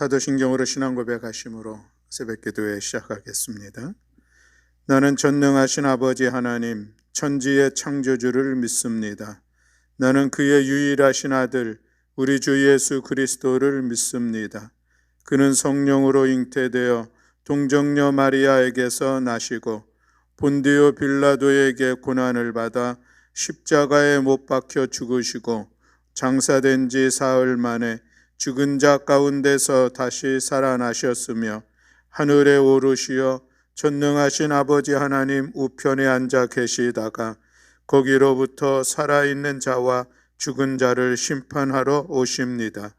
사도신경으로 신앙 고백하심으로 새벽기도회 시작하겠습니다. 나는 전능하신 아버지 하나님, 천지의 창조주를 믿습니다. 나는 그의 유일하신 아들 우리 주 예수 그리스도를 믿습니다. 그는 성령으로 잉태되어 동정녀 마리아에게서 나시고 본디오 빌라도에게 고난을 받아 십자가에 못 박혀 죽으시고 장사된 지 사흘 만에 죽은 자 가운데서 다시 살아나셨으며 하늘에 오르시어 전능하신 아버지 하나님 우편에 앉아 계시다가 거기로부터 살아있는 자와 죽은 자를 심판하러 오십니다.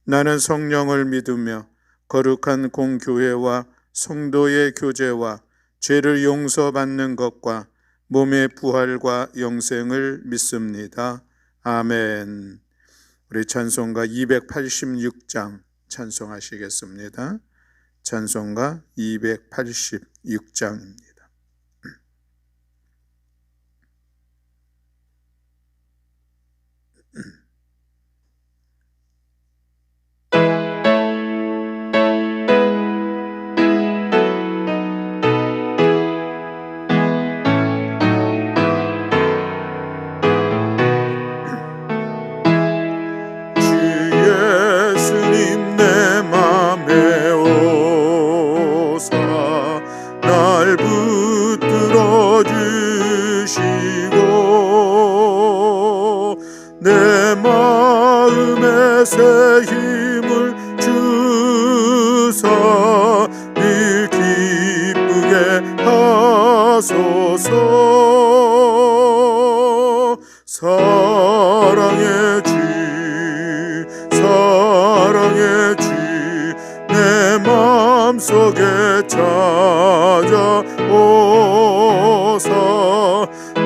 나는 성령을 믿으며 거룩한 공교회와 성도의 교제와 죄를 용서받는 것과 몸의 부활과 영생을 믿습니다. 아멘. 우리 찬송가 286장 찬송하시겠습니다. 찬송가 286장입니다. 새 힘을 주사 늘 기쁘게 하소서. 사랑의 주 사랑의 주 내 마음속에 찾아오사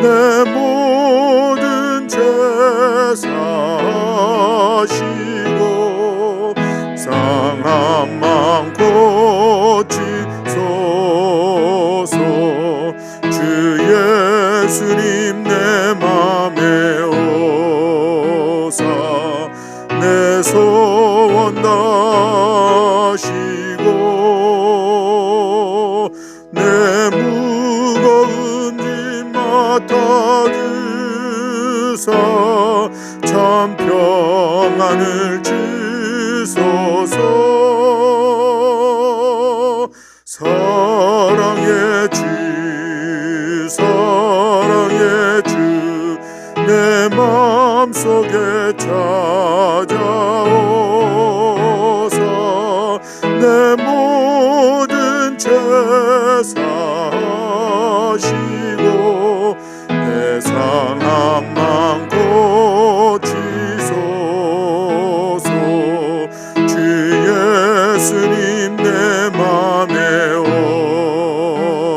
내 모든 죄 사시고 상한 맘 고치소서. 주 예수님 내 맘에 오사 내 소원 다시고 내 무거운 짐 맡아주사 참 평안을 주소서. 사랑의 주 사랑의 주 내 마음속에 찾아오사 내 모든 죄 사시고 내 상한 맘 고치소서. 주 예수님 내 맘에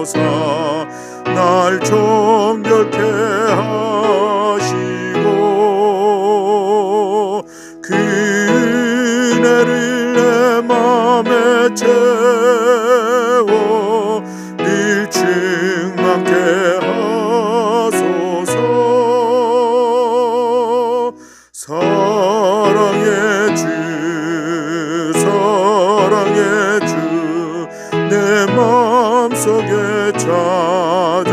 오사 날 정결케 하시고 그 은혜를 내 맘에 채워 늘 충만케 하소서. 사랑의 주 사랑의 주 내 마음속에 찾아오사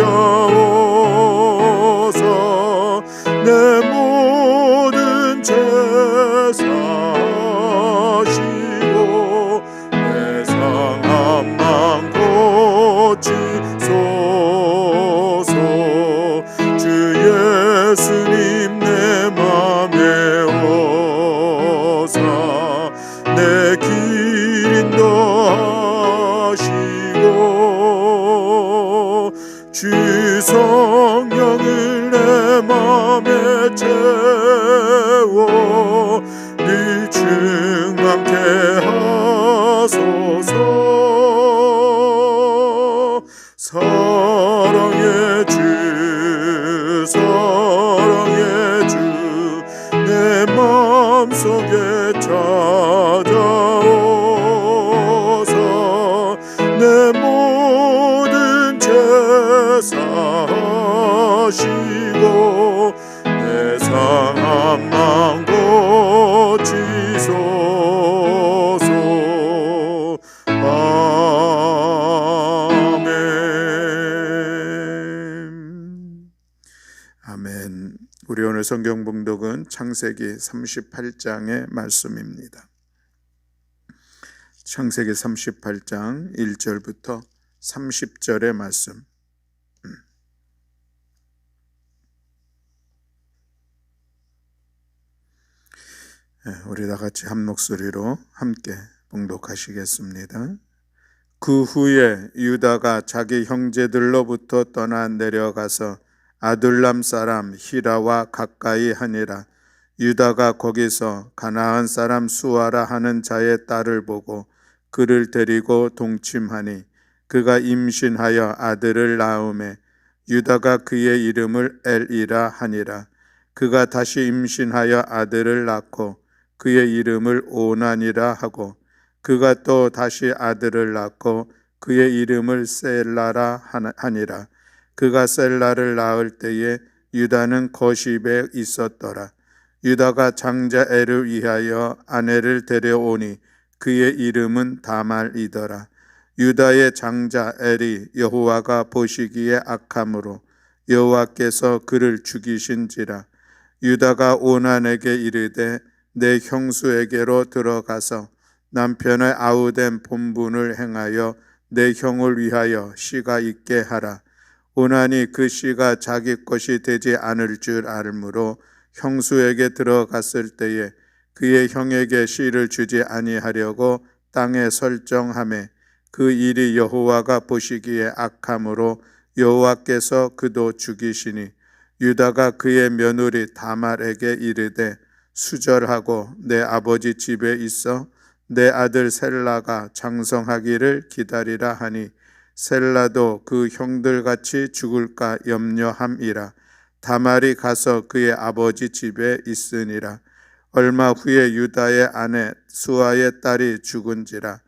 내 모든 죄 사시고 내 상한 맘 고치소서. 주 예수님 내 맘에 오사 내 길 인도하시고 주 성령을 내 맘에 채워 늘 충만케 하소서. 사랑의 주 사랑의 주 내 마음속에 찾아오사 내 모든 죄 사시고 내 상한 맘 고치소서. 오늘 성경 봉독은 창세기 38장의 말씀입니다. 창세기 38장 1절부터 30절의 말씀. 우리 다 같이 한 목소리로 함께 봉독하시겠습니다. 그 후에 유다가 자기 형제들로부터 떠나 내려가서 아둘람 사람 히라와 가까이 하니라. 유다가 거기서 가나안 사람 수아라 하는 자의 딸을 보고 그를 데리고 동침하니 그가 임신하여 아들을 낳음에 유다가 그의 이름을 엘이라 하니라. 그가 다시 임신하여 아들을 낳고 그의 이름을 오난이라 하고 그가 또 다시 아들을 낳고 그의 이름을 셀라라 하니라. 그가 셀라를 낳을 때에 유다는 거십에 있었더라. 유다가 장자 엘을 위하여 아내를 데려오니 그의 이름은 다말이더라. 유다의 장자 엘이 여호와가 보시기에 악함으로 여호와께서 그를 죽이신지라. 유다가 오난에게 이르되 내 형수에게로 들어가서 남편의 아우된 본분을 행하여 내 형을 위하여 씨가 있게 하라. 오난이 그 씨가 자기 것이 되지 않을 줄 알므로 형수에게 들어갔을 때에 그의 형에게 씨를 주지 아니하려고 땅에 설정하매 그 일이 여호와가 보시기에 악함으로 여호와께서 그도 죽이시니 유다가 그의 며느리 다말에게 이르되 수절하고 내 아버지 집에 있어 내 아들 셀라가 장성하기를 기다리라 하니 셀라도 그 형들같이 죽을까 염려함이라. 다말이 가서 그의 아버지 집에 있으니라. 얼마 후에 유다의 아내 수아의 딸이 죽은지라.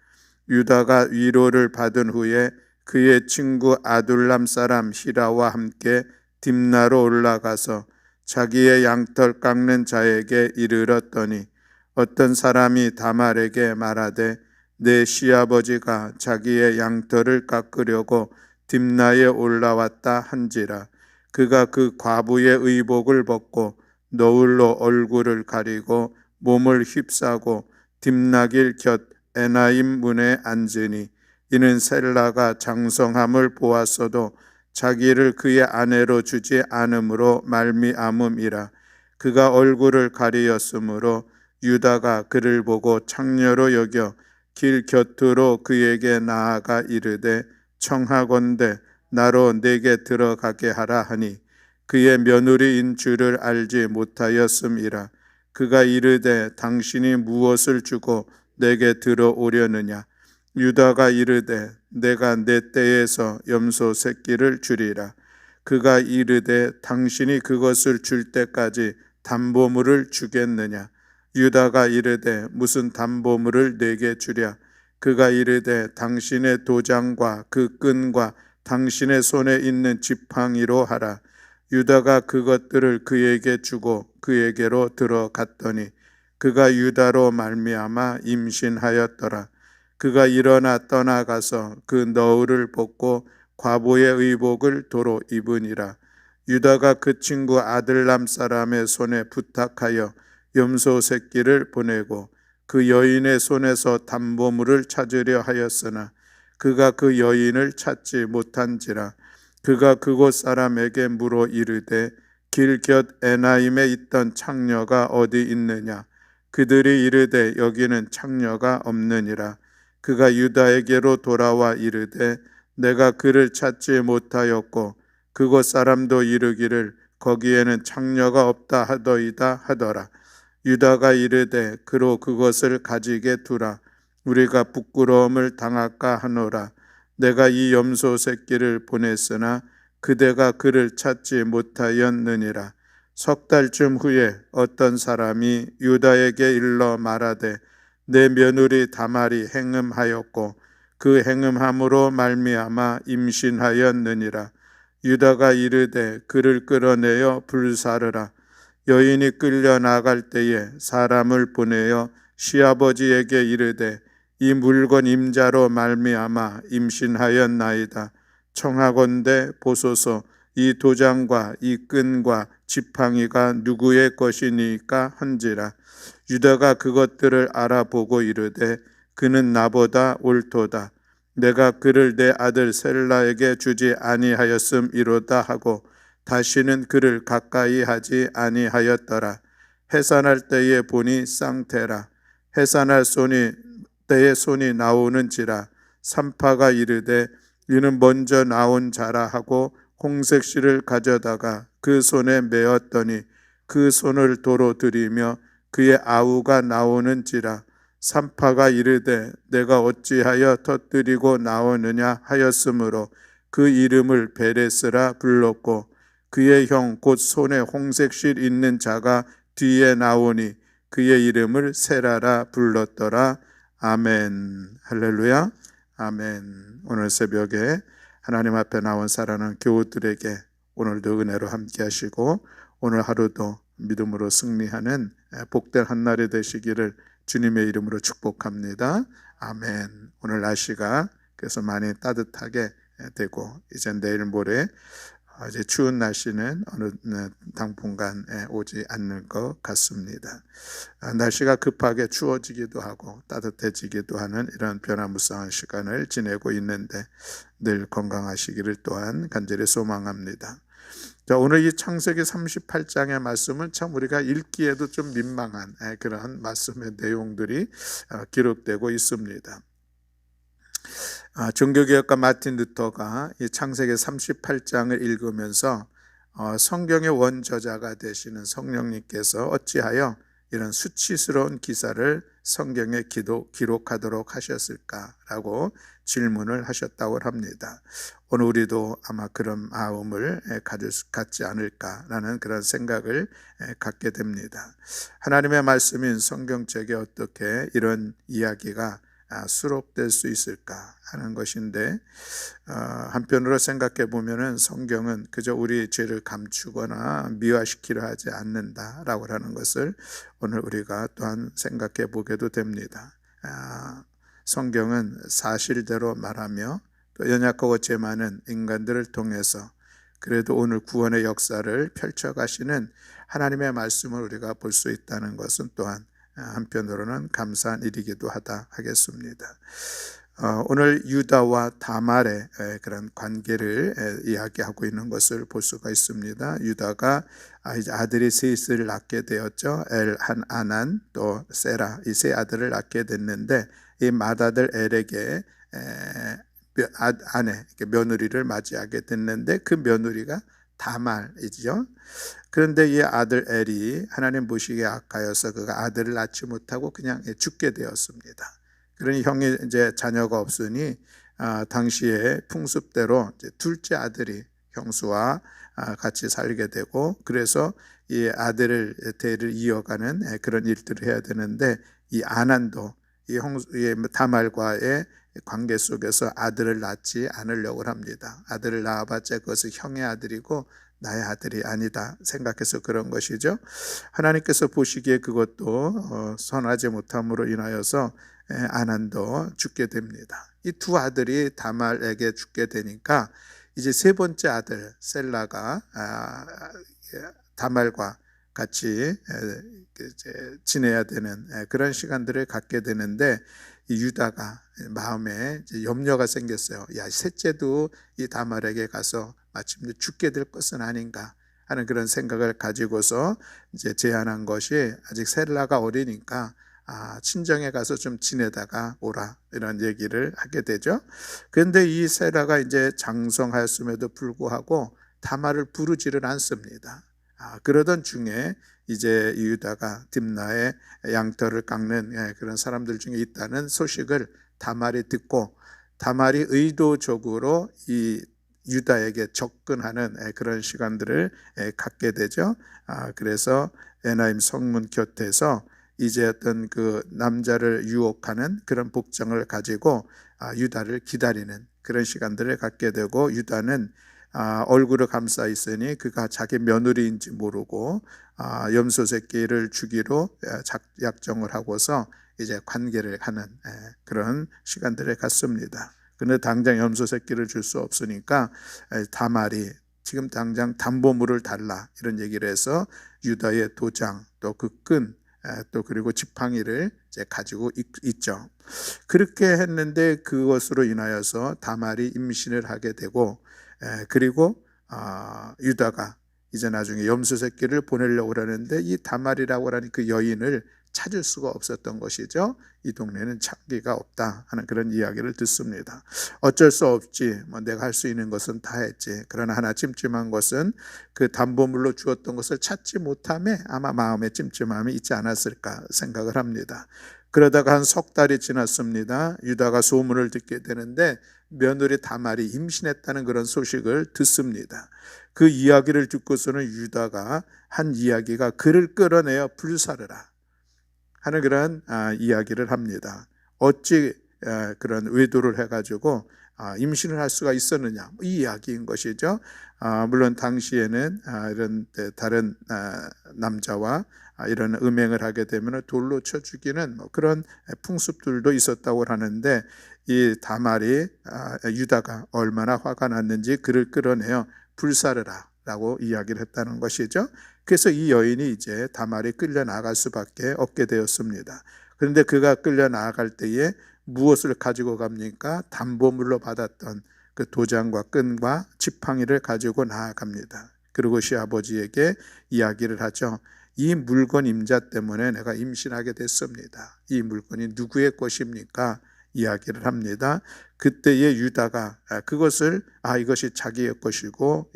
유다가 위로를 받은 후에 그의 친구 아둘람 사람 히라와 함께 딥나로 올라가서 자기의 양털 깎는 자에게 이르렀더니 어떤 사람이 다말에게 말하되 내 시아버지가 자기의 양털을 깎으려고 딥나에 올라왔다 한지라. 그가 그 과부의 의복을 벗고 너울로 얼굴을 가리고 몸을 휩싸고 딥나길 곁 에나임 문에 앉으니 이는 셀라가 장성함을 보았어도 자기를 그의 아내로 주지 않음으로 말미암음이라. 그가 얼굴을 가리었으므로 유다가 그를 보고 창녀로 여겨 길 곁으로 그에게 나아가 이르되 청하건대 나로 내게 들어가게 하라 하니 그의 며느리인 줄을 알지 못하였음이라. 그가 이르되 당신이 무엇을 주고 내게 들어오려느냐. 유다가 이르되 내가 내 떼에서 염소 새끼를 주리라. 그가 이르되 당신이 그것을 줄 때까지 담보물을 주겠느냐. 유다가 이르되 무슨 담보물을 내게 주랴. 그가 이르되 당신의 도장과 그 끈과 당신의 손에 있는 지팡이로 하라. 유다가 그것들을 그에게 주고 그에게로 들어갔더니 그가 유다로 말미암아 임신하였더라. 그가 일어나 떠나가서 그 너울을 벗고 과부의 의복을 도로 입으니라. 유다가 그 친구 아들람 사람의 손에 부탁하여 염소 새끼를 보내고 그 여인의 손에서 담보물을 찾으려 하였으나 그가 그 여인을 찾지 못한지라. 그가 그곳 사람에게 물어 이르되 길 곁 에나임에 있던 창녀가 어디 있느냐. 그들이 이르되 여기는 창녀가 없느니라. 그가 유다에게로 돌아와 이르되 내가 그를 찾지 못하였고 그곳 사람도 이르기를 거기에는 창녀가 없다 하더이다 하더라. 유다가 이르되 그로 그것을 가지게 두라. 우리가 부끄러움을 당할까 하노라. 내가 이 염소 새끼를 보냈으나 그대가 그를 찾지 못하였느니라. 석 달쯤 후에 어떤 사람이 유다에게 일러 말하되 내 며느리 다말이 행음하였고 그 행음함으로 말미암아 임신하였느니라. 유다가 이르되 그를 끌어내어 불사르라. 여인이 끌려 나갈 때에 사람을 보내어 시아버지에게 이르되 이 물건 임자로 말미암아 임신하였나이다. 청하건대 보소서 이 도장과 이 끈과 지팡이가 누구의 것이니까 한지라. 유다가 그것들을 알아보고 이르되 그는 나보다 옳도다. 내가 그를 내 아들 셀라에게 주지 아니하였음이로다 하고 다시는 그를 가까이 하지 아니하였더라. 해산할 때에 보니 쌍태라. 해산할 때에 손이 나오는지라. 산파가 이르되 이는 먼저 나온 자라 하고 홍색 실을 가져다가 그 손에 메었더니 그 손을 도로 들이며 그의 아우가 나오는지라. 산파가 이르되 내가 어찌하여 터뜨리고 나오느냐 하였으므로 그 이름을 베레스라 불렀고 그의 형 곧 손에 홍색 실 있는 자가 뒤에 나오니 그의 이름을 세라라 불렀더라. 아멘. 할렐루야. 아멘. 오늘 새벽에 하나님 앞에 나온 사랑하는 교우들에게 오늘도 은혜로 함께 하시고 오늘 하루도 믿음으로 승리하는 복된 한 날이 되시기를 주님의 이름으로 축복합니다. 아멘. 오늘 날씨가 그래서 많이 따뜻하게 되고 이제 내일 모레 이제 추운 날씨는 어느 당분간 오지 않는 것 같습니다. 날씨가 급하게 추워지기도 하고 따뜻해지기도 하는 이런 변화무쌍한 시간을 지내고 있는데 늘 건강하시기를 또한 간절히 소망합니다. 자, 오늘 이 창세기 38장의 말씀은 참 우리가 읽기에도 좀 민망한 그런 말씀의 내용들이 기록되고 있습니다. 종교개혁가 마틴 루터가 이 창세기 38장을 읽으면서 성경의 원저자가 되시는 성령님께서 어찌하여 이런 수치스러운 기사를 성경에 기록하도록 하셨을까라고 질문을 하셨다고 합니다. 오늘 우리도 아마 그런 마음을 갖지 않을까라는 그런 생각을 갖게 됩니다. 하나님의 말씀인 성경책에 어떻게 이런 이야기가 수록될 수 있을까 하는 것인데 한편으로 생각해 보면은 성경은 그저 우리의 죄를 감추거나 미화시키려 하지 않는다라고 하는 것을 오늘 우리가 또한 생각해 보게도 됩니다. 성경은 사실대로 말하며 또 연약하고 죄 많은 인간들을 통해서 그래도 오늘 구원의 역사를 펼쳐가시는 하나님의 말씀을 우리가 볼 수 있다는 것은 또한 한편으로는 감사한 일이기도 하겠습니다. 오늘 유다와 다말의 그런 관계를 이야기하고 있는 것을 볼 수가 있습니다. 유다가 이제 아들이 셋을 낳게 되었죠. 아난 또 세라 이 세 아들을 낳게 됐는데 이 맏아들 엘에게 아내 며느리를 맞이하게 됐는데 그 며느리가 다말이죠. 그런데 이 아들 엘이 하나님 보시기에 악하여서 그가 아들을 낳지 못하고 그냥 죽게 되었습니다. 그러니 형이 이제 자녀가 없으니 당시의 풍습대로 이제 둘째 아들이 형수와 같이 살게 되고 그래서 이 아들을 대를 이어가는 그런 일들을 해야 되는데 이 아난도 이 다말과의 관계 속에서 아들을 낳지 않으려고 합니다. 아들을 낳아봤자 그것은 형의 아들이고 나의 아들이 아니다 생각해서 그런 것이죠. 하나님께서 보시기에 그것도 선하지 못함으로 인하여서 아난도 죽게 됩니다. 이 두 아들이 다말에게 죽게 되니까 이제 세 번째 아들 셀라가 다말과 같이 지내야 되는 그런 시간들을 갖게 되는데 이 유다가 마음에 염려가 생겼어요. 야, 셋째도 이 다말에게 가서 마침내 죽게 될 것은 아닌가 하는 그런 생각을 가지고서 이제 제안한 것이 아직 셀라가 어리니까 친정에 가서 좀 지내다가 오라 이런 얘기를 하게 되죠. 그런데 이 셀라가 이제 장성하였음에도 불구하고 다말을 부르지를 않습니다. 그러던 중에 이제 유다가 딥나에 양털을 깎는 그런 사람들 중에 있다는 소식을 다말이 듣고 다말이 의도적으로 이 유다에게 접근하는 그런 시간들을 갖게 되죠. 그래서 에나임 성문 곁에서 이제 어떤 그 남자를 유혹하는 그런 복장을 가지고 유다를 기다리는 그런 시간들을 갖게 되고 유다는 얼굴을 감싸 있으니 그가 자기 며느리인지 모르고 염소 새끼를 주기로 약정을 하고서 이제 관계를 하는 그런 시간들을 갖습니다. 그런데 당장 염소 새끼를 줄 수 없으니까 다말이 지금 당장 담보물을 달라 이런 얘기를 해서 유다의 도장 또 그 끈 또 그리고 지팡이를 이제 가지고 있죠. 그렇게 했는데 그것으로 인하여서 다말이 임신을 하게 되고 그리고 유다가 이제 나중에 염소 새끼를 보내려고 하는데 이 다말이라고 하는 그 여인을 찾을 수가 없었던 것이죠. 이 동네는 창기가 없다 하는 그런 이야기를 듣습니다. 어쩔 수 없지, 뭐 내가 할 수 있는 것은 다 했지. 그러나 하나 찜찜한 것은 그 담보물로 주었던 것을 찾지 못함에 아마 마음에 찜찜함이 있지 않았을까 생각을 합니다. 그러다가 한 석 달이 지났습니다. 유다가 소문을 듣게 되는데 며느리 다말이 임신했다는 그런 소식을 듣습니다. 그 이야기를 듣고서는 유다가 한 이야기가 그를 끌어내어 불사르라 하는 그런 이야기를 합니다. 어찌 그런 의도를 해가지고 임신을 할 수가 있었느냐, 이 이야기인 것이죠. 물론 당시에는 이런 다른 남자와 이런 음행을 하게 되면 돌로 쳐 죽이는 그런 풍습들도 있었다고 하는데 이 다말이 유다가 얼마나 화가 났는지 그를 끌어내어 불사르라 라고 이야기를 했다는 것이죠. 그래서 이 여인이 이제 다말이 끌려 나갈 수밖에 없게 되었습니다. 그런데 그가 끌려 나갈 때에 무엇을 가지고 갑니까? 담보물로 받았던 그 도장과 끈과 지팡이를 가지고 나아갑니다. 그리고 시아버지에게 이야기를 하죠. 이 물건 임자 때문에 내가 임신하게 됐습니다. 이 물건이 누구의 것입니까? 이야기를 합니다. 그때의 유다가 그것을 이것이 자기의 것이고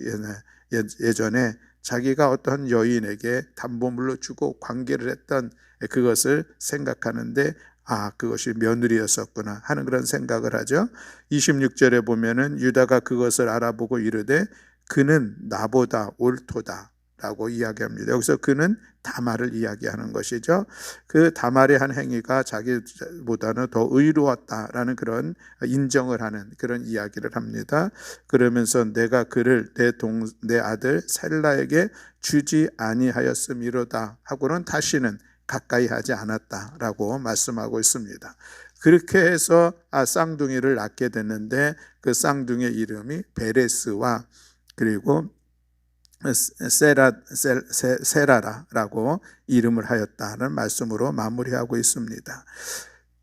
예전에 자기가 어떤 여인에게 담보물로 주고 관계를 했던 그것을 생각하는데 그것이 며느리였었구나 하는 그런 생각을 하죠. 26절에 보면은 유다가 그것을 알아보고 이르되 그는 나보다 옳도다 라고 이야기합니다. 여기서 그는 다말을 이야기하는 것이죠. 그 다말의 한 행위가 자기보다는 더 의로웠다라는 그런 인정을 하는 그런 이야기를 합니다. 그러면서 내가 그를 내 아들 셀라에게 주지 아니하였음이로다 하고는 다시는 가까이 하지 않았다라고 말씀하고 있습니다. 그렇게 해서 쌍둥이를 낳게 됐는데 그 쌍둥이의 이름이 베레스와 그리고 세라라고 이름을 하였다는 말씀으로 마무리하고 있습니다.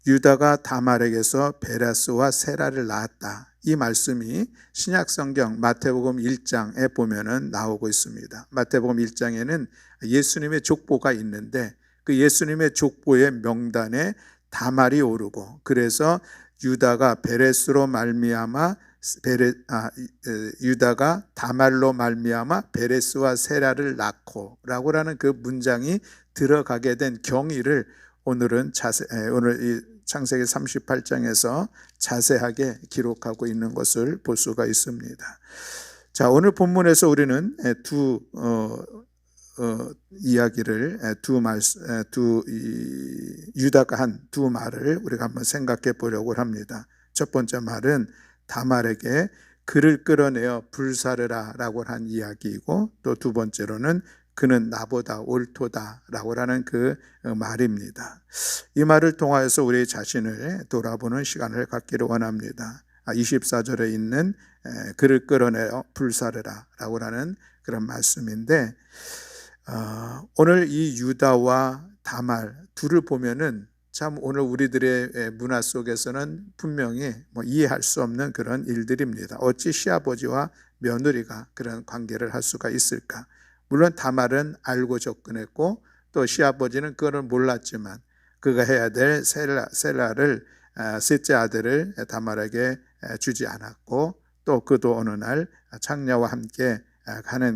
유다가 다말에게서 베레스와 세라를 낳았다. 이 말씀이 신약성경 마태복음 1장에 보면은 나오고 있습니다. 마태복음 1장에는 예수님의 족보가 있는데 그 예수님의 족보의 명단에 다말이 오르고 그래서 유다가 베레스로 말미암아 유다가 다말로 말미암아 베레스와 세라를 낳고라고 하는 그 문장이 들어가게 된 경위를 오늘 이 창세기 38장에서 자세하게 기록하고 있는 것을 볼 수가 있습니다. 자, 오늘 본문에서 우리는 이야기를 유다가 한 두 말을 우리가 한번 생각해 보려고 합니다. 첫 번째 말은 다말에게 그를 끌어내어 불사르라 라고 한 이야기이고 또 두 번째로는 그는 나보다 옳도다 라고 하는 그 말입니다. 이 말을 통하여서 우리 자신을 돌아보는 시간을 갖기를 원합니다. 24절에 있는 그를 끌어내어 불사르라 라고 하는 그런 말씀인데 오늘 이 유다와 다말 둘을 보면은 참 오늘 우리들의 문화 속에서는 분명히 이해할 수 없는 그런 일들입니다. 어찌 시아버지와 며느리가 그런 관계를 할 수가 있을까? 물론 다말은 알고 접근했고 또 시아버지는 그걸 몰랐지만 그가 해야 될 셀라를 셋째 아들을 다말에게 주지 않았고 또 그도 어느 날 창녀와 함께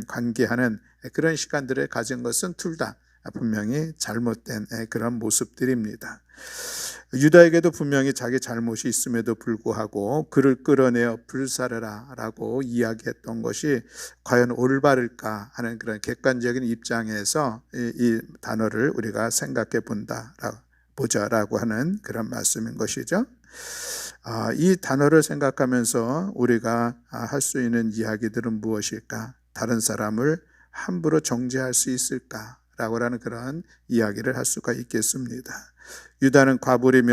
관계하는 그런 시간들을 가진 것은 둘 다 분명히 잘못된 그런 모습들입니다. 유다에게도 분명히 자기 잘못이 있음에도 불구하고 그를 끌어내어 불사르라 라고 이야기했던 것이 과연 올바를까 하는 그런 객관적인 입장에서 이 단어를 우리가 생각해 보자라고 하는 그런 말씀인 것이죠. 이 단어를 생각하면서 우리가 할 수 있는 이야기들은 무엇일까? 다른 사람을 함부로 정죄할 수 있을까? 라고 하는 그런 이야기를 할 수가 있겠습니다. 유다는 과부인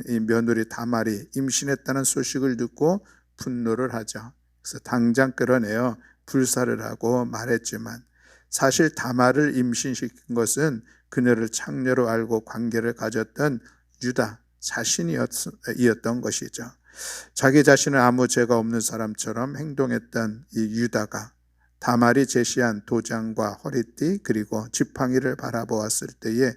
이 며느리 다말이 임신했다는 소식을 듣고 분노를 하죠. 그래서 당장 끌어내어 불사를 하고 말했지만 사실 다말을 임신시킨 것은 그녀를 창녀로 알고 관계를 가졌던 유다 자신이었던 것이죠. 자기 자신은 아무 죄가 없는 사람처럼 행동했던 이 유다가 다말이 제시한 도장과 허리띠 그리고 지팡이를 바라보았을 때에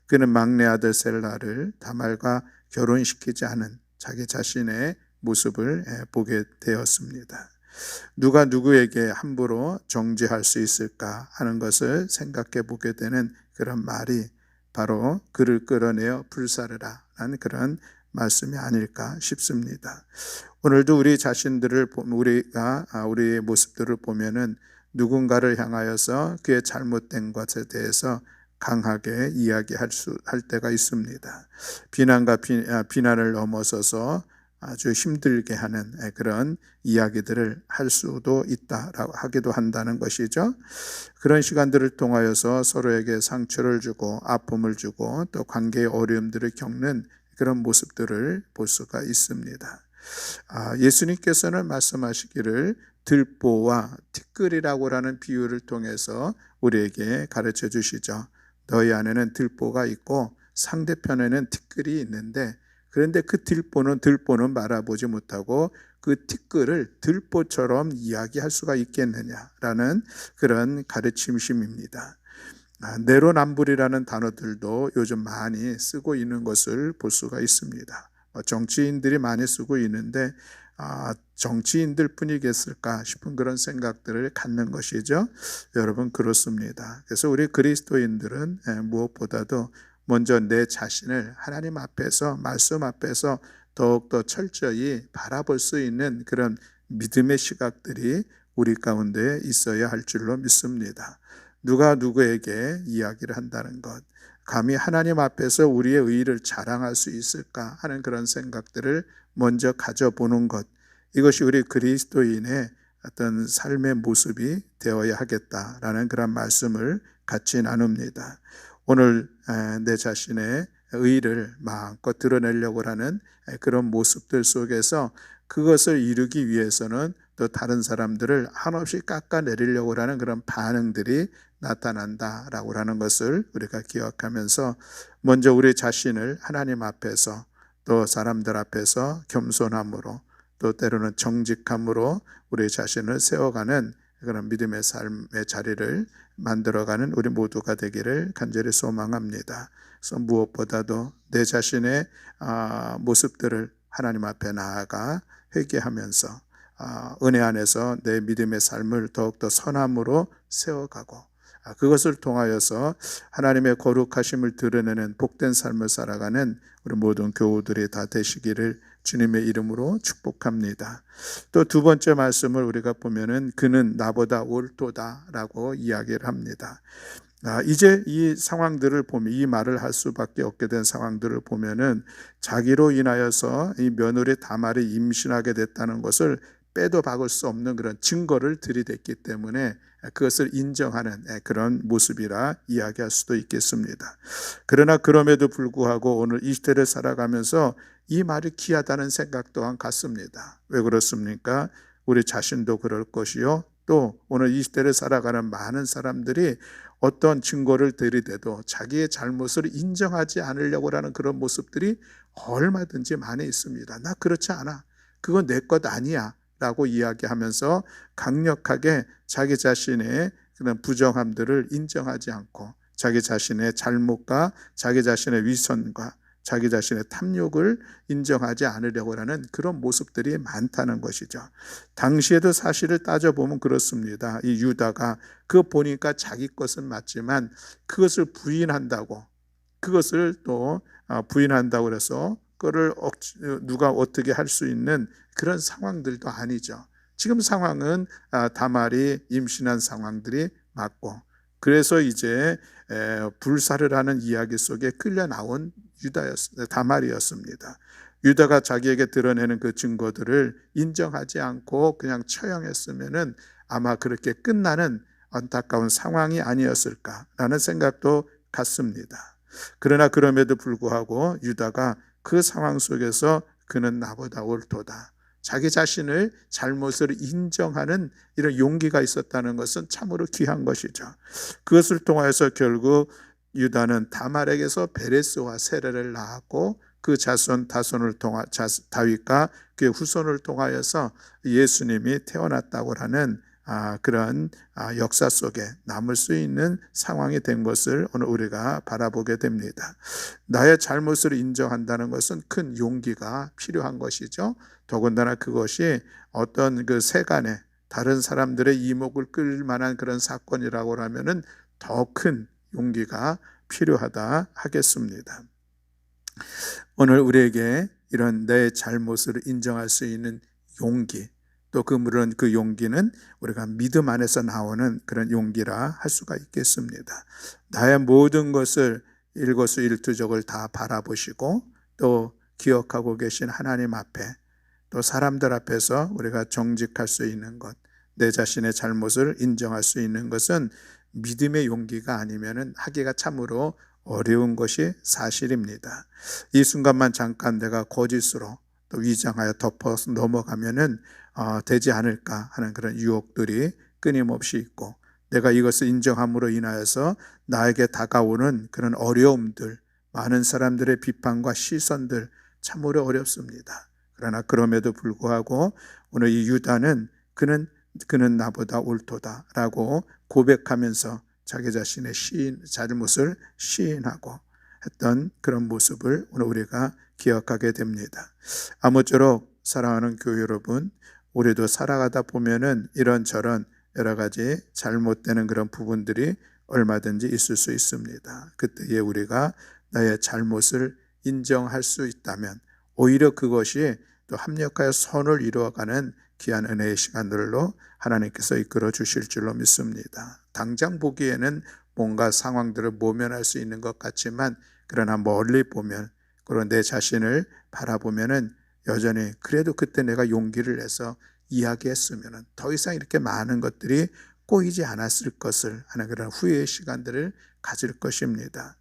그는 막내 아들 셀라를 다말과 결혼시키지 않은 자기 자신의 모습을 보게 되었습니다. 누가 누구에게 함부로 정죄할 수 있을까 하는 것을 생각해 보게 되는 그런 말이 바로 그를 끌어내어 불사르라 라는 그런 말씀이 아닐까 싶습니다. 오늘도 우리 자신들을 우리의 모습들을 보면은 누군가를 향하여서 그의 잘못된 것에 대해서 강하게 이야기할 때가 있습니다. 비난과 비난을 넘어서서 아주 힘들게 하는 그런 이야기들을 할 수도 있다라고 하기도 한다는 것이죠. 그런 시간들을 통하여서 서로에게 상처를 주고 아픔을 주고 또 관계의 어려움들을 겪는 그런 모습들을 볼 수가 있습니다. 예수님께서는 말씀하시기를 들보와 티끌이라고 하는 비유를 통해서 우리에게 가르쳐 주시죠. 너희 안에는 들보가 있고 상대편에는 티끌이 있는데 그런데 그 들보는 바라보지 못하고 그 티끌을 들보처럼 이야기할 수가 있겠느냐라는 그런 가르침심입니다. 내로남불이라는 단어들도 요즘 많이 쓰고 있는 것을 볼 수가 있습니다. 정치인들이 많이 쓰고 있는데 정치인들 뿐이겠을까 싶은 그런 생각들을 갖는 것이죠. 여러분 그렇습니다. 그래서 우리 그리스도인들은 무엇보다도 먼저 내 자신을 하나님 앞에서 말씀 앞에서 더욱더 철저히 바라볼 수 있는 그런 믿음의 시각들이 우리 가운데 있어야 할 줄로 믿습니다. 누가 누구에게 이야기를 한다는 것, 감히 하나님 앞에서 우리의 의의를 자랑할 수 있을까 하는 그런 생각들을 먼저 가져보는 것, 이것이 우리 그리스도인의 어떤 삶의 모습이 되어야 하겠다라는 그런 말씀을 같이 나눕니다. 오늘 내 자신의 의의를 마음껏 드러내려고 하는 그런 모습들 속에서 그것을 이루기 위해서는 또 다른 사람들을 한없이 깎아내리려고 하는 그런 반응들이 나타난다라고 하는 것을 우리가 기억하면서 먼저 우리 자신을 하나님 앞에서 또 사람들 앞에서 겸손함으로 또 때로는 정직함으로 우리 자신을 세워가는 그런 믿음의 삶의 자리를 만들어가는 우리 모두가 되기를 간절히 소망합니다. 그래서 무엇보다도 내 자신의 모습들을 하나님 앞에 나아가 회개하면서 은혜 안에서 내 믿음의 삶을 더욱더 선함으로 세워가고 그것을 통하여서 하나님의 거룩하심을 드러내는 복된 삶을 살아가는 우리 모든 교우들이 다 되시기를 주님의 이름으로 축복합니다. 또 두 번째 말씀을 우리가 보면은 그는 나보다 옳도다라고 이야기를 합니다. 이제 이 상황들을 보면 이 말을 할 수밖에 없게 된 상황들을 보면은 자기로 인하여서 이 며느리 다말이 임신하게 됐다는 것을 빼도 박을 수 없는 그런 증거를 들이댔기 때문에 그것을 인정하는 그런 모습이라 이야기할 수도 있겠습니다. 그러나 그럼에도 불구하고 오늘 이 시대를 살아가면서 이 말이 귀하다는 생각 또한 같습니다. 왜 그렇습니까? 우리 자신도 그럴 것이요. 또 오늘 이 시대를 살아가는 많은 사람들이 어떤 증거를 들이대도 자기의 잘못을 인정하지 않으려고 하는 그런 모습들이 얼마든지 많이 있습니다. 나 그렇지 않아. 그건 내 것 아니야. 라고 이야기하면서 강력하게 자기 자신의 그런 부정함들을 인정하지 않고 자기 자신의 잘못과 자기 자신의 위선과 자기 자신의 탐욕을 인정하지 않으려고 하는 그런 모습들이 많다는 것이죠. 당시에도 사실을 따져보면 그렇습니다. 이 유다가 그거 보니까 자기 것은 맞지만 그것을 부인한다고 해서 그거를 누가 어떻게 할 수 있는 그런 상황들도 아니죠. 지금 상황은 다말이 임신한 상황들이 맞고 그래서 이제 불사를 하는 이야기 속에 끌려 나온 다말이었습니다. 유다가 자기에게 드러내는 그 증거들을 인정하지 않고 그냥 처형했으면은 아마 그렇게 끝나는 안타까운 상황이 아니었을까라는 생각도 갖습니다. 그러나 그럼에도 불구하고 유다가 그 상황 속에서 그는 나보다 옳도다. 자기 자신을 잘못을 인정하는 이런 용기가 있었다는 것은 참으로 귀한 것이죠. 그것을 통하여서 결국 유다는 다말에게서 베레스와 세레를 낳았고 그 자손 다손을 통하 다윗과 그의 후손을 통하여서 예수님이 태어났다고 하는 그런 역사 속에 남을 수 있는 상황이 된 것을 오늘 우리가 바라보게 됩니다. 나의 잘못을 인정한다는 것은 큰 용기가 필요한 것이죠. 더군다나 그것이 어떤 그 세간에 다른 사람들의 이목을 끌 만한 그런 사건이라고 하면은 더 큰 용기가 필요하다 하겠습니다. 오늘 우리에게 이런 내 잘못을 인정할 수 있는 용기, 또 물론 그 용기는 우리가 믿음 안에서 나오는 그런 용기라 할 수가 있겠습니다. 나의 모든 것을 일거수일투족을 다 바라보시고 또 기억하고 계신 하나님 앞에 또 사람들 앞에서 우리가 정직할 수 있는 것, 내 자신의 잘못을 인정할 수 있는 것은 믿음의 용기가 아니면 하기가 참으로 어려운 것이 사실입니다. 이 순간만 잠깐 내가 거짓으로 또 위장하여 덮어 넘어가면은 되지 않을까 하는 그런 유혹들이 끊임없이 있고, 내가 이것을 인정함으로 인하여서 나에게 다가오는 그런 어려움들, 많은 사람들의 비판과 시선들 참으로 어렵습니다. 그러나 그럼에도 불구하고 오늘 이 유다는 그는 나보다 옳도다라고 고백하면서 자기 자신의 잘못을 시인하고 했던 그런 모습을 오늘 우리가 기억하게 됩니다. 아무쪼록 사랑하는 교회 여러분, 우리도 살아가다 보면은 이런저런 여러 가지 잘못되는 그런 부분들이 얼마든지 있을 수 있습니다. 그때에 우리가 나의 잘못을 인정할 수 있다면 오히려 그것이 또 합력하여 선을 이루어가는 귀한 은혜의 시간들로 하나님께서 이끌어 주실 줄로 믿습니다. 당장 보기에는 뭔가 상황들을 모면할 수 있는 것 같지만, 그러나 멀리 보면, 그런 내 자신을 바라보면은 여전히 그래도 그때 내가 용기를 내서 이야기했으면은 더 이상 이렇게 많은 것들이 꼬이지 않았을 것을 하는 그런 후회의 시간들을 가질 것입니다.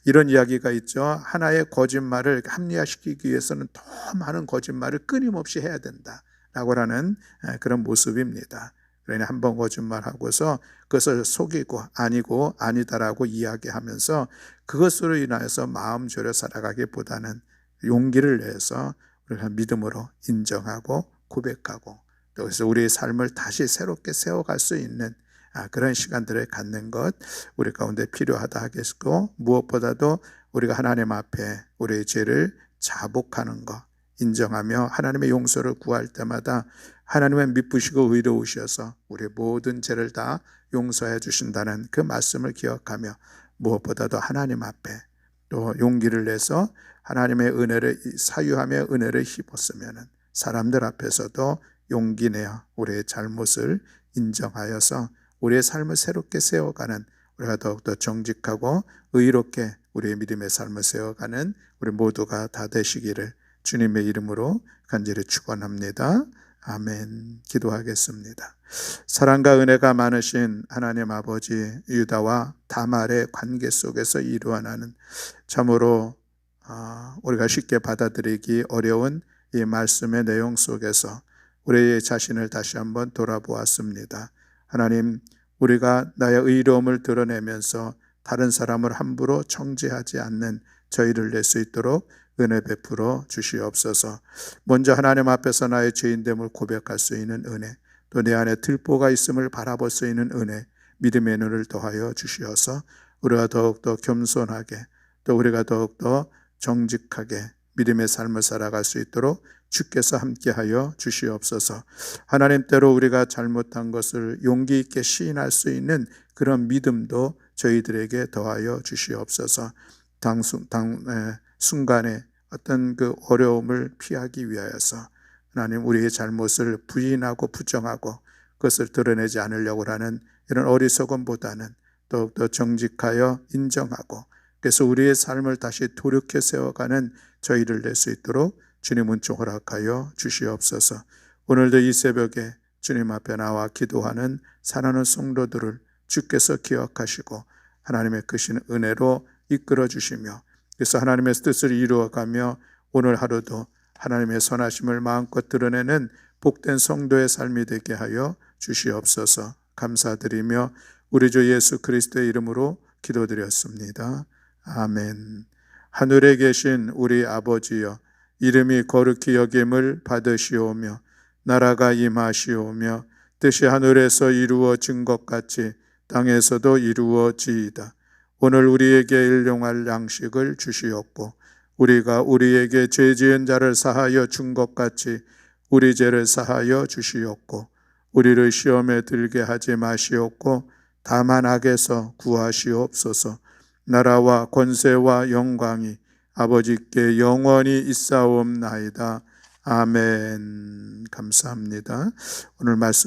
이런 이야기가 있죠. 하나의 거짓말을 합리화시키기 위해서는 더 많은 거짓말을 끊임없이 해야 된다라고 하는 그런 모습입니다. 그러니 한 번 거짓말하고서 그것을 속이고 아니고 아니다라고 이야기하면서 그것으로 인하여서 마음 졸여 살아가기보다는 용기를 내서 우리가 믿음으로 인정하고 고백하고, 그래서 우리의 삶을 다시 새롭게 세워갈 수 있는 그런 시간들을 갖는 것 우리 가운데 필요하다 하겠고, 무엇보다도 우리가 하나님 앞에 우리의 죄를 자복하는 것, 인정하며 하나님의 용서를 구할 때마다 하나님은 미쁘시고 의로우셔서 우리의 모든 죄를 다 용서해 주신다는 그 말씀을 기억하며, 무엇보다도 하나님 앞에 또 용기를 내서 하나님의 은혜를 사유하며 은혜를 힘었으면 사람들 앞에서도 용기 내어 우리의 잘못을 인정하여서 우리의 삶을 새롭게 세워가는, 우리가 더욱더 정직하고 의롭게 우리의 믿음의 삶을 세워가는 우리 모두가 다 되시기를 주님의 이름으로 간절히 축원합니다. 아멘. 기도하겠습니다. 사랑과 은혜가 많으신 하나님 아버지, 유다와 다말의 관계 속에서 이루어나는 참으로 우리가 쉽게 받아들이기 어려운 이 말씀의 내용 속에서 우리의 자신을 다시 한번 돌아보았습니다. 하나님, 우리가 나의 의로움을 드러내면서 다른 사람을 함부로 정죄하지 않는 저희를 낼 수 있도록 은혜 베풀어 주시옵소서. 먼저 하나님 앞에서 나의 죄인됨을 고백할 수 있는 은혜, 또 내 안에 들보가 있음을 바라볼 수 있는 은혜, 믿음의 눈을 더하여 주시어서 우리가 더욱더 겸손하게, 또 우리가 더욱더 정직하게 믿음의 삶을 살아갈 수 있도록 주께서 함께하여 주시옵소서. 하나님, 때로 우리가 잘못한 것을 용기 있게 시인할 수 있는 그런 믿음도 저희들에게 더하여 주시옵소서. 순간에 어떤 그 어려움을 피하기 위하여서 하나님, 우리의 잘못을 부인하고 부정하고 그것을 드러내지 않으려고 하는 이런 어리석음보다는 더욱더 정직하여 인정하고, 그래서 우리의 삶을 다시 돌이켜 세워가는 저희를 낼 수 있도록 주님 은총 허락하여 주시옵소서. 오늘도 이 새벽에 주님 앞에 나와 기도하는 사랑하는 성도들을 주께서 기억하시고 하나님의 크신 은혜로 이끌어 주시며, 그래서 하나님의 뜻을 이루어가며 오늘 하루도 하나님의 선하심을 마음껏 드러내는 복된 성도의 삶이 되게 하여 주시옵소서. 감사드리며 우리 주 예수 그리스도의 이름으로 기도드렸습니다. 아멘. 하늘에 계신 우리 아버지여, 이름이 거룩히 여김을 받으시오며 나라가 임하시오며 뜻이 하늘에서 이루어진 것 같이 땅에서도 이루어지이다. 오늘 우리에게 일용할 양식을 주시옵고 우리가 우리에게 죄 지은 자를 사하여 준 것 같이 우리 죄를 사하여 주시옵고 우리를 시험에 들게 하지 마시옵고 다만 악에서 구하시옵소서. 나라와 권세와 영광이 아버지께 영원히 있사옵나이다. 아멘. 감사합니다. 오늘 말씀을